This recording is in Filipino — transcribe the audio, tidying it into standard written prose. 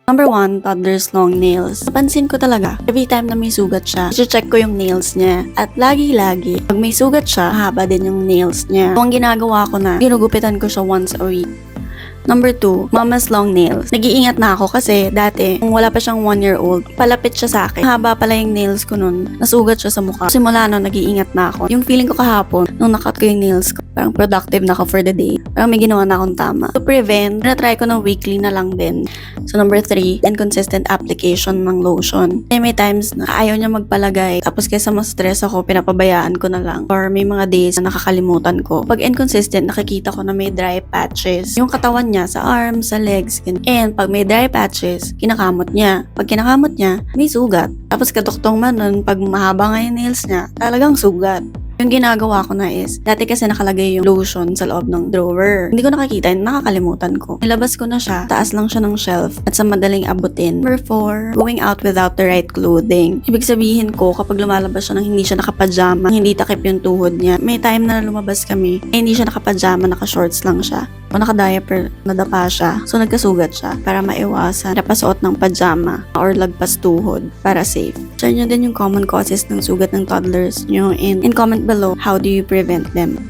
Number 1, toddler's long nails. Napansin ko talaga, every time na may sugat siya, i-check ko yung nails niya. At lagi-lagi, pag may sugat siya, haba din yung nails niya. So, ang ginagawa ko na, ginugupitan ko siya once a week. Number 2, mama's long nails. Nag-iingat na ako kasi dati, kung wala pa siyang 1-year-old, palapit siya sa akin. Haba pala yung nails ko nun. Nasugat siya sa mukha. Simula nun, nag-iingat na ako. Yung feeling ko kahapon, nung nakat ko yung nails ko, parang productive na ako for the day. Parang may ginawa na akong tama. To prevent, na-try ko ng weekly na lang din. So number 3, inconsistent application ng lotion. May times na ayaw niya magpalagay. Tapos kaysa ma-stress ako, pinapabayaan ko na lang. Or may mga days na nakakalimutan ko. Pag inconsistent, nakikita ko na may dry patches. Yung katawan niya sa arms, sa legs, and pag may dry patches, kinakamot niya. Pag kinakamot niya, may sugat. Tapos kaduktong man nun, pag mahaba nga yung nails niya, talagang sugat. Yung ginagawa ko na is, dati kasi nakalagay yung lotion sa loob ng drawer. Hindi ko nakakita, nakakalimutan ko. Nilabas ko na siya, taas lang siya ng shelf at sa madaling abutin. Number 4, going out without the right clothing. Ibig sabihin ko, kapag lumalabas siya nang hindi siya nakapajama, hindi takip yung tuhod niya. May time na lumabas kami, hindi siya nakapajama, naka-shorts lang siya. O naka-diaper, nadapa siya. So nagkasugat siya para maiwasan napasuot ng pajama or lagpas tuhod para safe. Share nyo din yung common causes ng sugat ng toddlers nyo in comment below how do you prevent them.